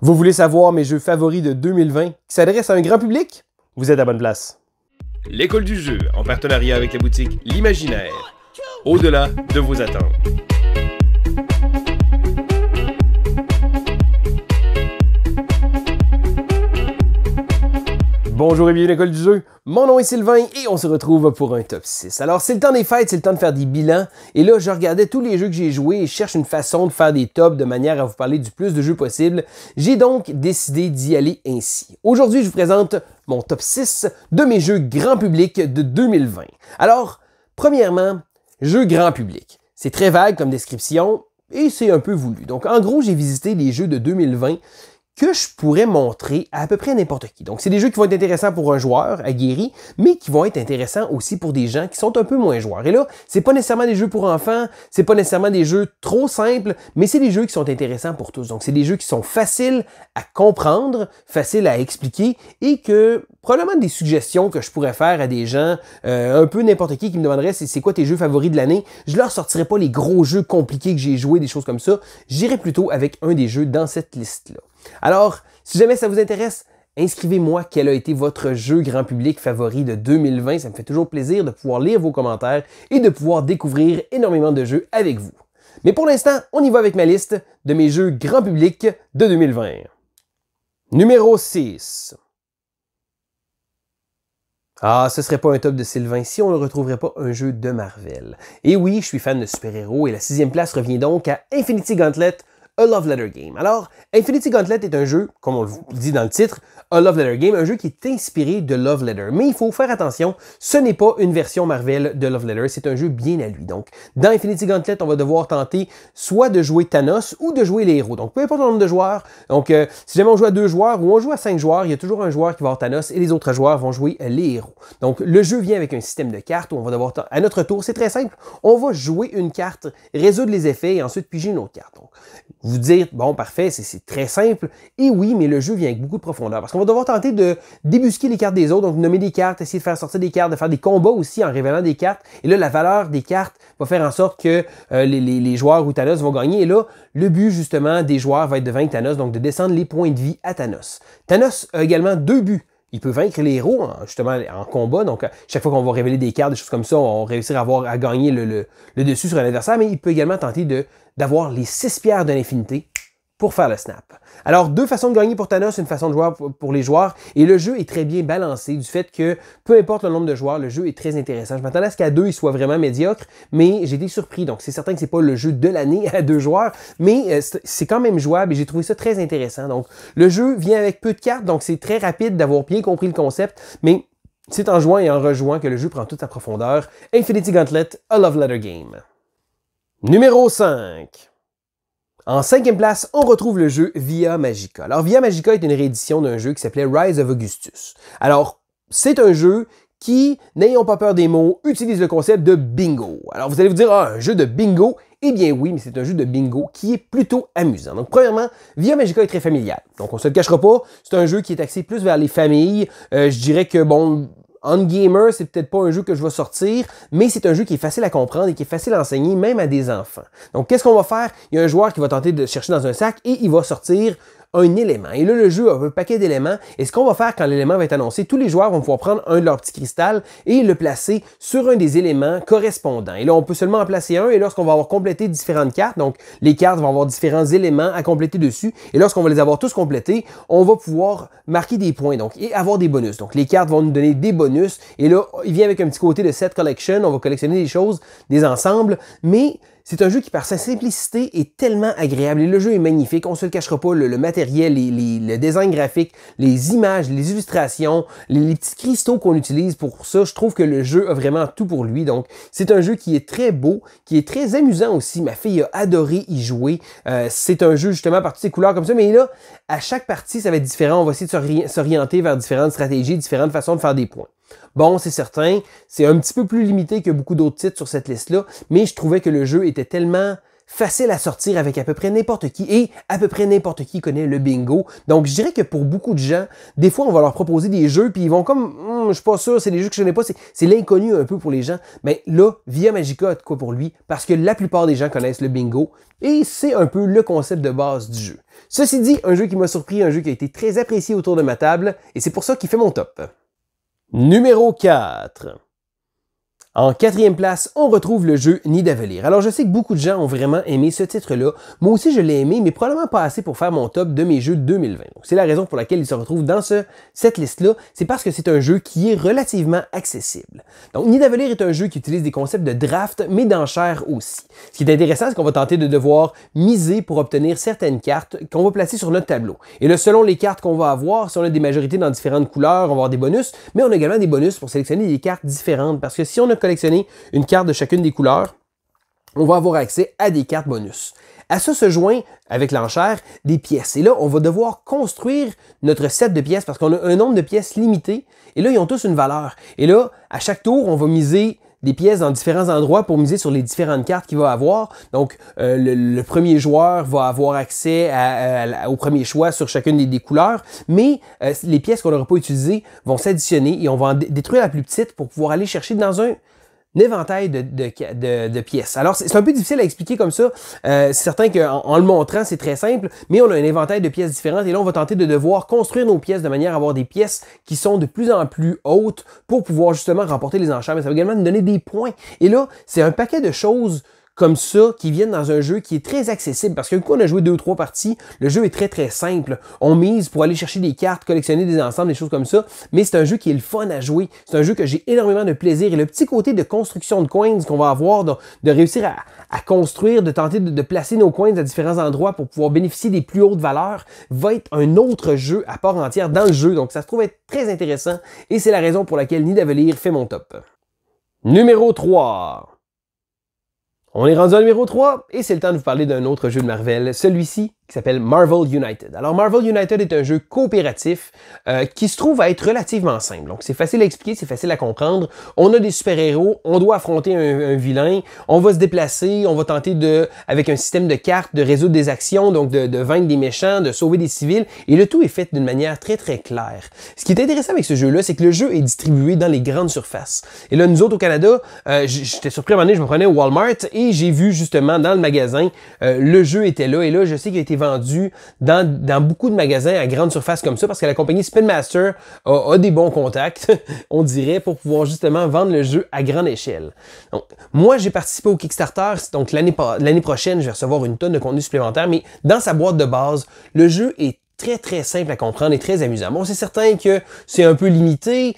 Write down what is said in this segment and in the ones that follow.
Vous voulez savoir mes jeux favoris de 2020 qui s'adressent à un grand public? Vous êtes à bonne place. L'école du jeu, en partenariat avec la boutique L'Imaginaire. Au-delà de vos attentes. Bonjour et bienvenue à l'École du jeu. Mon nom est Sylvain et on se retrouve pour un top 6. Alors, c'est le temps des fêtes, c'est le temps de faire des bilans. Et là, je regardais tous les jeux que j'ai joués et je cherche une façon de faire des tops de manière à vous parler du plus de jeux possible. J'ai donc décidé d'y aller ainsi. Aujourd'hui, je vous présente mon top 6 de mes jeux grand public de 2020. Alors, premièrement, jeux grand public. C'est très vague comme description et c'est un peu voulu. Donc, en gros, j'ai visité les jeux de 2020 que je pourrais montrer à peu près n'importe qui. Donc, c'est des jeux qui vont être intéressants pour un joueur aguerri, mais qui vont être intéressants aussi pour des gens qui sont un peu moins joueurs. Et là, c'est pas nécessairement des jeux pour enfants, c'est pas nécessairement des jeux trop simples, mais c'est des jeux qui sont intéressants pour tous. Donc, c'est des jeux qui sont faciles à comprendre, faciles à expliquer, et que probablement des suggestions que je pourrais faire à des gens, un peu n'importe qui me demanderait c'est quoi tes jeux favoris de l'année. Je leur sortirai pas les gros jeux compliqués que j'ai joués, des choses comme ça. J'irai plutôt avec un des jeux dans cette liste-là. Alors, si jamais ça vous intéresse, inscrivez-moi quel a été votre jeu grand public favori de 2020. Ça me fait toujours plaisir de pouvoir lire vos commentaires et de pouvoir découvrir énormément de jeux avec vous. Mais pour l'instant, on y va avec ma liste de mes jeux grand public de 2020. Numéro 6. Ah, ce serait pas un top de Sylvain si on ne retrouverait pas un jeu de Marvel. Et oui, je suis fan de super-héros et la 6e place revient donc à Infinity Gauntlet, A Love Letter Game. Alors, Infinity Gauntlet est un jeu, comme on le dit dans le titre, A Love Letter Game, un jeu qui est inspiré de Love Letter. Mais il faut faire attention, ce n'est pas une version Marvel de Love Letter, c'est un jeu bien à lui. Donc, dans Infinity Gauntlet, on va devoir tenter soit de jouer Thanos ou de jouer les héros. Donc, peu importe le nombre de joueurs. Donc, si jamais on joue à 2 joueurs ou on joue à 5 joueurs, il y a toujours un joueur qui va avoir Thanos et les autres joueurs vont jouer les héros. Donc, le jeu vient avec un système de cartes où on va devoir, à notre tour, c'est très simple, on va jouer une carte, résoudre les effets et ensuite piger une autre carte. Donc, vous dire, bon, parfait, c'est très simple. Et oui, mais le jeu vient avec beaucoup de profondeur. Parce qu'on va devoir tenter de débusquer les cartes des autres, donc nommer des cartes, essayer de faire sortir des cartes, de faire des combats aussi en révélant des cartes. Et là, la valeur des cartes va faire en sorte que les joueurs ou Thanos vont gagner. Et là, le but, justement, des joueurs va être de vaincre Thanos, donc de descendre les points de vie à Thanos. Thanos a également 2 buts. Il peut vaincre les héros, justement, en combat. Donc, chaque fois qu'on va révéler des cartes, des choses comme ça, on va réussir à gagner le dessus sur un adversaire. Mais il peut également tenter d'avoir les 6 pierres de l'infinité pour faire le snap. Alors, 2 façons de gagner pour Thanos, une façon de jouer pour les joueurs, et le jeu est très bien balancé du fait que, peu importe le nombre de joueurs, le jeu est très intéressant. Je m'attendais à ce qu'à 2, il soit vraiment médiocre, mais j'ai été surpris. Donc, c'est certain que c'est pas le jeu de l'année à 2 joueurs, mais c'est quand même jouable et j'ai trouvé ça très intéressant. Donc, le jeu vient avec peu de cartes, donc c'est très rapide d'avoir bien compris le concept, mais c'est en jouant et en rejouant que le jeu prend toute sa profondeur. Infinity Gauntlet, A Love Letter Game. Numéro 5. En 5e place, on retrouve le jeu Via Magica. Alors, Via Magica est une réédition d'un jeu qui s'appelait Rise of Augustus. Alors, c'est un jeu qui, n'ayons pas peur des mots, utilise le concept de bingo. Alors, vous allez vous dire, un jeu de bingo? Eh bien oui, mais c'est un jeu de bingo qui est plutôt amusant. Donc, premièrement, Via Magica est très familial. Donc, on se le cachera pas, c'est un jeu qui est axé plus vers les familles. Je dirais que, bon, on gamer, c'est peut-être pas un jeu que je vais sortir, mais c'est un jeu qui est facile à comprendre et qui est facile à enseigner même à des enfants. Donc, qu'est-ce qu'on va faire? Il y a un joueur qui va tenter de chercher dans un sac et il va sortir un élément. Et là, le jeu a un paquet d'éléments. Et ce qu'on va faire quand l'élément va être annoncé, tous les joueurs vont pouvoir prendre un de leurs petits cristals et le placer sur un des éléments correspondants. Et là, on peut seulement en placer un. Et lorsqu'on va avoir complété différentes cartes, donc les cartes vont avoir différents éléments à compléter dessus. Et lorsqu'on va les avoir tous complétés, on va pouvoir marquer des points donc et avoir des bonus. Donc, les cartes vont nous donner des bonus. Et là, il vient avec un petit côté de set collection. On va collectionner des choses, des ensembles. Mais c'est un jeu qui, par sa simplicité, est tellement agréable. Et le jeu est magnifique. On ne se le cachera pas. Le matériel, le design graphique, les images, les illustrations, les petits cristaux qu'on utilise pour ça, je trouve que le jeu a vraiment tout pour lui. Donc, c'est un jeu qui est très beau, qui est très amusant aussi. Ma fille a adoré y jouer. C'est un jeu, justement, par toutes ses couleurs comme ça. Mais là, à chaque partie, ça va être différent. On va essayer de s'orienter vers différentes stratégies, différentes façons de faire des points. Bon, c'est certain, c'est un petit peu plus limité que beaucoup d'autres titres sur cette liste-là, mais je trouvais que le jeu était tellement facile à sortir avec à peu près n'importe qui et à peu près n'importe qui connaît le bingo. Donc je dirais que pour beaucoup de gens, des fois on va leur proposer des jeux puis ils vont comme je suis pas sûr, c'est des jeux que je connais pas, c'est l'inconnu un peu pour les gens. Mais là, Via Magica a de quoi pour lui parce que la plupart des gens connaissent le bingo et c'est un peu le concept de base du jeu. Ceci dit, un jeu qui m'a surpris, un jeu qui a été très apprécié autour de ma table et c'est pour ça qu'il fait mon top. Numéro 4. En quatrième place, on retrouve le jeu Nidavellir. Alors je sais que beaucoup de gens ont vraiment aimé ce titre-là. Moi aussi je l'ai aimé, mais probablement pas assez pour faire mon top de mes jeux 2020. C'est la raison pour laquelle il se retrouve dans cette liste-là. C'est parce que c'est un jeu qui est relativement accessible. Donc Nidavellir est un jeu qui utilise des concepts de draft, mais d'enchères aussi. Ce qui est intéressant, c'est qu'on va tenter de devoir miser pour obtenir certaines cartes qu'on va placer sur notre tableau. Et là, selon les cartes qu'on va avoir, si on a des majorités dans différentes couleurs, on va avoir des bonus, mais on a également des bonus pour sélectionner des cartes différentes. Parce que si on a collectionner une carte de chacune des couleurs, on va avoir accès à des cartes bonus. À ça se joint, avec l'enchère, des pièces. Et là, on va devoir construire notre set de pièces parce qu'on a un nombre de pièces limité. Et là, ils ont tous une valeur. Et là, à chaque tour, on va miser des pièces dans différents endroits pour miser sur les différentes cartes qu'il va avoir. Donc, le premier joueur va avoir accès au premier choix sur chacune des couleurs, mais les pièces qu'on n'aura pas utilisées vont s'additionner et on va en détruire la plus petite pour pouvoir aller chercher dans un éventail de pièces. Alors, c'est un peu difficile à expliquer comme ça. C'est certain qu'en le montrant, c'est très simple, mais on a un éventail de pièces différentes et là, on va tenter de devoir construire nos pièces de manière à avoir des pièces qui sont de plus en plus hautes pour pouvoir justement remporter les enchères, mais ça va également nous donner des points. Et là, c'est un paquet de choses comme ça qui viennent dans un jeu qui est très accessible parce que quand on a joué 2 ou 3 parties, le jeu est très très simple. On mise pour aller chercher des cartes, collectionner des ensembles, des choses comme ça, mais c'est un jeu qui est le fun à jouer. C'est un jeu que j'ai énormément de plaisir et le petit côté de construction de coins qu'on va avoir, de réussir à construire, de tenter de placer nos coins à différents endroits pour pouvoir bénéficier des plus hautes valeurs, va être un autre jeu à part entière dans le jeu. Donc ça se trouve être très intéressant et c'est la raison pour laquelle Nidavellir fait mon top. Numéro 3. On est rendu au numéro 3 et c'est le temps de vous parler d'un autre jeu de Marvel, celui-ci qui s'appelle Marvel United. Alors Marvel United est un jeu coopératif qui se trouve à être relativement simple. Donc c'est facile à expliquer, c'est facile à comprendre. On a des super-héros, on doit affronter un vilain, on va se déplacer, on va tenter avec un système de cartes, de résoudre des actions, donc de vaincre des méchants, de sauver des civils, et le tout est fait d'une manière très très claire. Ce qui est intéressant avec ce jeu-là, c'est que le jeu est distribué dans les grandes surfaces. Et là, nous autres au Canada, j'étais surpris à un moment donné, je me prenais au Walmart et j'ai vu justement dans le magasin, le jeu était là, et là, je sais qu'il a été vendu dans beaucoup de magasins à grande surface comme ça parce que la compagnie Spin Master a des bons contacts, on dirait, pour pouvoir justement vendre le jeu à grande échelle. Donc, moi, j'ai participé au Kickstarter, donc l'année prochaine, je vais recevoir une tonne de contenu supplémentaire, mais dans sa boîte de base, le jeu est très très simple à comprendre et très amusant. Bon, c'est certain que c'est un peu limité.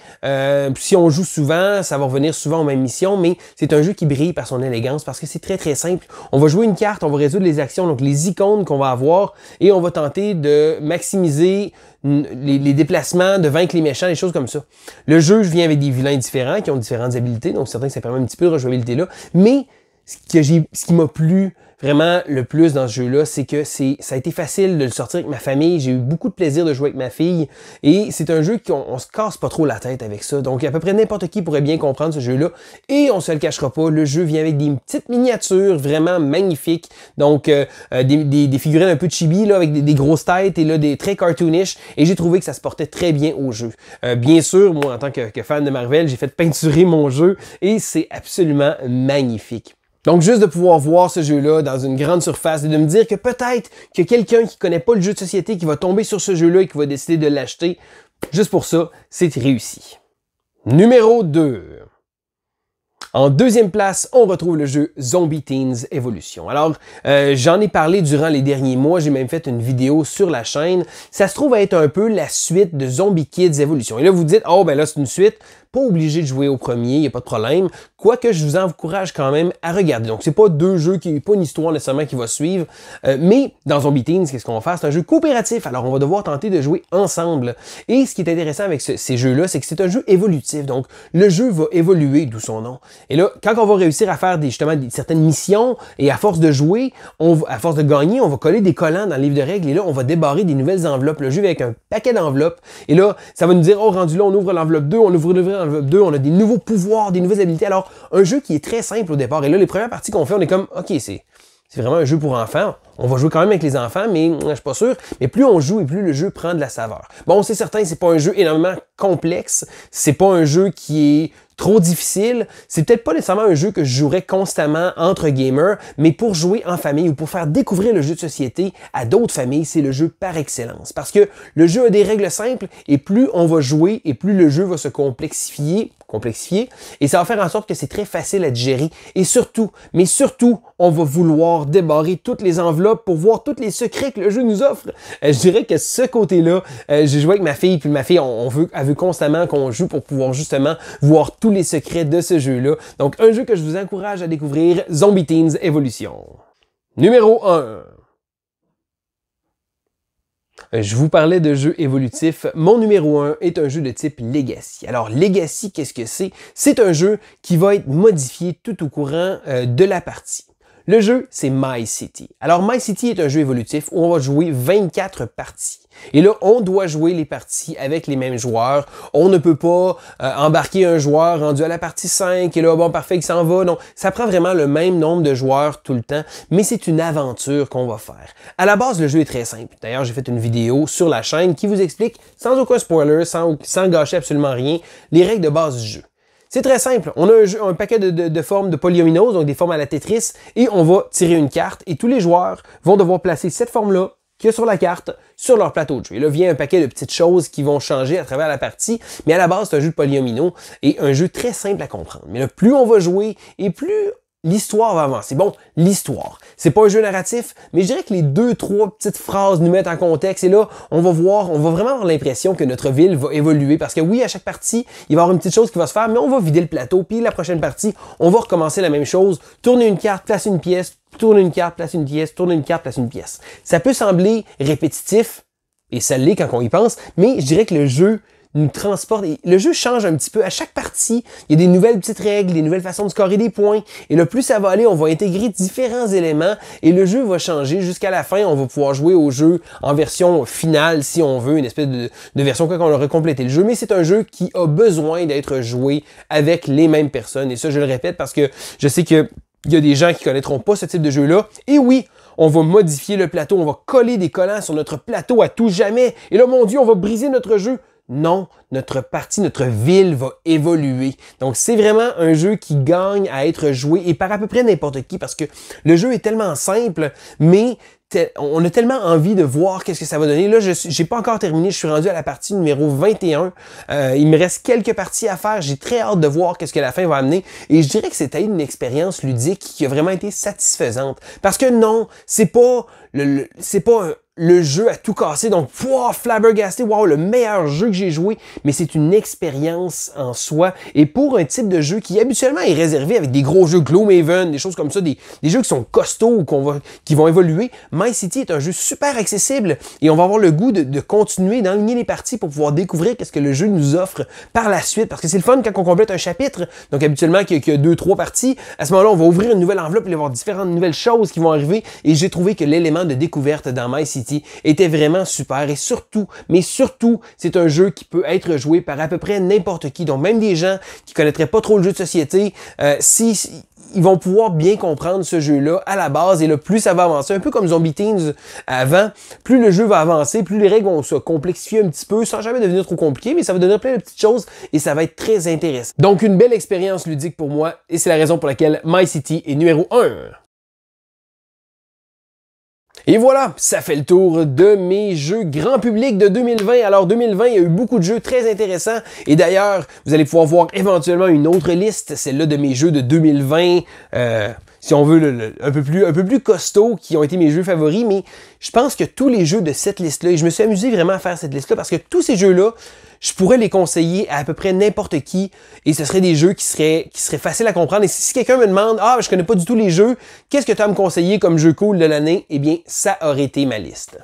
Si on joue souvent, ça va revenir souvent aux mêmes missions, mais c'est un jeu qui brille par son élégance parce que c'est très très simple. On va jouer une carte, on va résoudre les actions, donc les icônes qu'on va avoir et on va tenter de maximiser les déplacements, de vaincre les méchants, des choses comme ça. Le jeu vient avec des vilains différents qui ont différentes habilités, donc c'est certain que ça permet un petit peu de rejouabilité là, mais ce qui m'a plu vraiment le plus dans ce jeu-là, c'est que ça a été facile de le sortir avec ma famille. J'ai eu beaucoup de plaisir de jouer avec ma fille. Et c'est un jeu qu'on se casse pas trop la tête avec ça. Donc à peu près n'importe qui pourrait bien comprendre ce jeu-là. Et on se le cachera pas, le jeu vient avec des petites miniatures vraiment magnifiques. Donc des figurines un peu chibi là, avec des grosses têtes et là des très cartoonish. Et j'ai trouvé que ça se portait très bien au jeu. Bien sûr, moi en tant que fan de Marvel, j'ai fait peinturer mon jeu et c'est absolument magnifique. Donc, juste de pouvoir voir ce jeu-là dans une grande surface et de me dire que peut-être qu'il y a quelqu'un qui connaît pas le jeu de société qui va tomber sur ce jeu-là et qui va décider de l'acheter, juste pour ça, c'est réussi. Numéro 2. En deuxième place, on retrouve le jeu Zombie Teens Evolution. Alors, j'en ai parlé durant les derniers mois, j'ai même fait une vidéo sur la chaîne. Ça se trouve à être un peu la suite de Zombie Kids Evolution. Et là, vous dites, oh ben là, c'est une suite. Pas obligé de jouer au premier, il n'y a pas de problème. Quoique je vous encourage quand même à regarder. Donc, c'est pas deux jeux, pas une histoire nécessairement qui va suivre. Mais dans Zombie Teens, qu'est-ce qu'on va faire? C'est un jeu coopératif. Alors, on va devoir tenter de jouer ensemble. Et ce qui est intéressant avec ces jeux-là, c'est que c'est un jeu évolutif. Donc, le jeu va évoluer, d'où son nom. Et là, quand on va réussir à faire certaines missions, et à force de jouer, à force de gagner, on va coller des collants dans le livre de règles. Et là, on va débarrer des nouvelles enveloppes. Le jeu avec un paquet d'enveloppes. Et là, ça va nous dire, oh, rendu là, on ouvre l'enveloppe 2, on ouvre l'enveloppe 2, on a des nouveaux pouvoirs, des nouvelles habilités. Alors, un jeu qui est très simple au départ. Et là, les premières parties qu'on fait, on est comme, OK, c'est c'est vraiment un jeu pour enfants. On va jouer quand même avec les enfants, mais je suis pas sûr. Mais plus on joue et plus le jeu prend de la saveur. Bon, c'est certain, c'est pas un jeu énormément complexe. C'est pas un jeu qui est trop difficile. C'est peut-être pas nécessairement un jeu que je jouerais constamment entre gamers, mais pour jouer en famille ou pour faire découvrir le jeu de société à d'autres familles, c'est le jeu par excellence. Parce que le jeu a des règles simples et plus on va jouer et plus le jeu va se complexifier et ça va faire en sorte que c'est très facile à digérer et surtout, mais surtout, on va vouloir débarrer toutes les enveloppes pour voir tous les secrets que le jeu nous offre. Je dirais que ce côté-là, j'ai joué avec ma fille, puis ma fille, elle veut constamment qu'on joue pour pouvoir justement voir tous les secrets de ce jeu-là. Donc, un jeu que je vous encourage à découvrir, Zombie Teens Evolution. Numéro 1. Je vous parlais de jeux évolutifs. Mon numéro 1 est un jeu de type Legacy. Alors, Legacy, qu'est-ce que c'est? C'est un jeu qui va être modifié tout au courant de la partie. Le jeu, c'est My City. Alors, My City est un jeu évolutif où on va jouer 24 parties. Et là, on doit jouer les parties avec les mêmes joueurs. On ne peut pas embarquer un joueur rendu à la partie 5 et là, bon, parfait, il s'en va. Non, ça prend vraiment le même nombre de joueurs tout le temps, mais c'est une aventure qu'on va faire. À la base, le jeu est très simple. D'ailleurs, j'ai fait une vidéo sur la chaîne qui vous explique, sans aucun spoiler, sans gâcher absolument rien, les règles de base du jeu. C'est très simple. On a un paquet de formes de polyominoes, donc des formes à la Tetris, et on va tirer une carte, et tous les joueurs vont devoir placer cette forme-là qu'il y a sur la carte, sur leur plateau de jeu. Et là vient un paquet de petites choses qui vont changer à travers la partie, mais à la base, c'est un jeu de polyomino et un jeu très simple à comprendre. Mais là, plus on va jouer et plus l'histoire va avancer. Bon, l'histoire. C'est pas un jeu narratif, mais je dirais que les 2-3 petites phrases nous mettent en contexte et là, on va vraiment avoir l'impression que notre ville va évoluer parce que oui, à chaque partie, il va y avoir une petite chose qui va se faire, mais on va vider le plateau, puis la prochaine partie, on va recommencer la même chose, tourner une carte, placer une pièce, tourner une carte, placer une pièce, tourner une carte, placer une pièce. Ça peut sembler répétitif, et ça l'est quand on y pense, mais je dirais que le jeu nous transporte. Et le jeu change un petit peu. À chaque partie, il y a des nouvelles petites règles, des nouvelles façons de scorer des points. Et le plus ça va aller, on va intégrer différents éléments et le jeu va changer. Jusqu'à la fin, on va pouvoir jouer au jeu en version finale, si on veut, une espèce de version quand on aura complété le jeu. Mais c'est un jeu qui a besoin d'être joué avec les mêmes personnes. Et ça, je le répète parce que je sais que il y a des gens qui connaîtront pas ce type de jeu-là. Et oui, on va modifier le plateau, on va coller des collants sur notre plateau à tout jamais. Et là, mon Dieu, on va briser notre jeu. Non, notre partie, notre ville va évoluer. Donc, c'est vraiment un jeu qui gagne à être joué et par à peu près n'importe qui parce que le jeu est tellement simple, mais on a tellement envie de voir qu'est-ce que ça va donner. Là, j'ai pas encore terminé, je suis rendu à la partie numéro 21. Il me reste quelques parties à faire. J'ai très hâte de voir qu'est-ce que la fin va amener. Et je dirais que c'était une expérience ludique qui a vraiment été satisfaisante. Parce que non, c'est pas le jeu à tout casser, donc wow, flabbergasté, wow, le meilleur jeu que j'ai joué, mais c'est une expérience en soi. Et pour un type de jeu qui habituellement est réservé avec des gros jeux Gloomhaven, des choses comme ça, des jeux qui sont costauds ou qui vont évoluer, My City est un jeu super accessible et on va avoir le goût de continuer, d'enligner les parties pour pouvoir découvrir qu'est-ce que le jeu nous offre par la suite, parce que c'est le fun quand on complète un chapitre, donc habituellement qu'il y a 2-3 parties, à ce moment-là, on va ouvrir une nouvelle enveloppe et il va y avoir différentes nouvelles choses qui vont arriver et j'ai trouvé que l'élément de découverte dans My City était vraiment super et surtout, mais surtout, c'est un jeu qui peut être joué par à peu près n'importe qui. Donc même des gens qui connaîtraient pas trop le jeu de société, ils vont pouvoir bien comprendre ce jeu-là à la base et là, plus ça va avancer, un peu comme Zombie Teens avant, plus le jeu va avancer, plus les règles vont se complexifier un petit peu sans jamais devenir trop compliqué, mais ça va donner plein de petites choses et ça va être très intéressant. Donc une belle expérience ludique pour moi et c'est la raison pour laquelle My City est numéro 1. Et voilà, ça fait le tour de mes jeux grand public de 2020. Alors 2020, il y a eu beaucoup de jeux très intéressants. Et d'ailleurs, vous allez pouvoir voir éventuellement une autre liste, celle-là de mes jeux de 2020. Si on veut, un peu plus costaud, qui ont été mes jeux favoris, mais je pense que tous les jeux de cette liste-là, et je me suis amusé vraiment à faire cette liste-là, parce que tous ces jeux-là, je pourrais les conseiller à peu près n'importe qui, et ce seraient des jeux qui seraient faciles à comprendre. Et si quelqu'un me demande, ah, je connais pas du tout les jeux, qu'est-ce que tu as à me conseiller comme jeu cool de l'année? Eh bien, ça aurait été ma liste.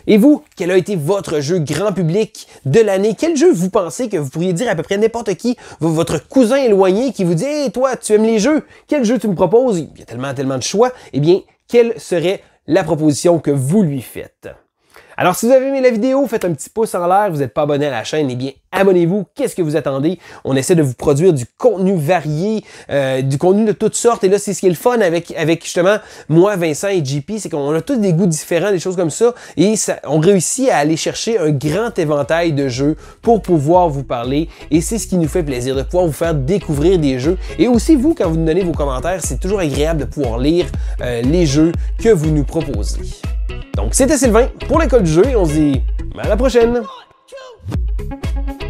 Et vous, quel a été votre jeu grand public de l'année? Quel jeu vous pensez que vous pourriez dire à peu près n'importe qui, votre cousin éloigné qui vous dit « Hey, toi, tu aimes les jeux? Quel jeu tu me proposes? » Il y a tellement de choix. Eh bien, quelle serait la proposition que vous lui faites? Alors, si vous avez aimé la vidéo, faites un petit pouce en l'air. Vous n'êtes pas abonné à la chaîne, eh bien, abonnez-vous. Qu'est-ce que vous attendez? On essaie de vous produire du contenu varié, du contenu de toutes sortes. Et là, c'est ce qui est le fun avec justement moi, Vincent et JP, c'est qu'on a tous des goûts différents, des choses comme ça. Et on réussit à aller chercher un grand éventail de jeux pour pouvoir vous parler. Et c'est ce qui nous fait plaisir, de pouvoir vous faire découvrir des jeux. Et aussi, vous, quand vous nous donnez vos commentaires, c'est toujours agréable de pouvoir lire les jeux que vous nous proposez. Donc, c'était Sylvain pour l'école du jeu et on se dit à la prochaine! 1, 2.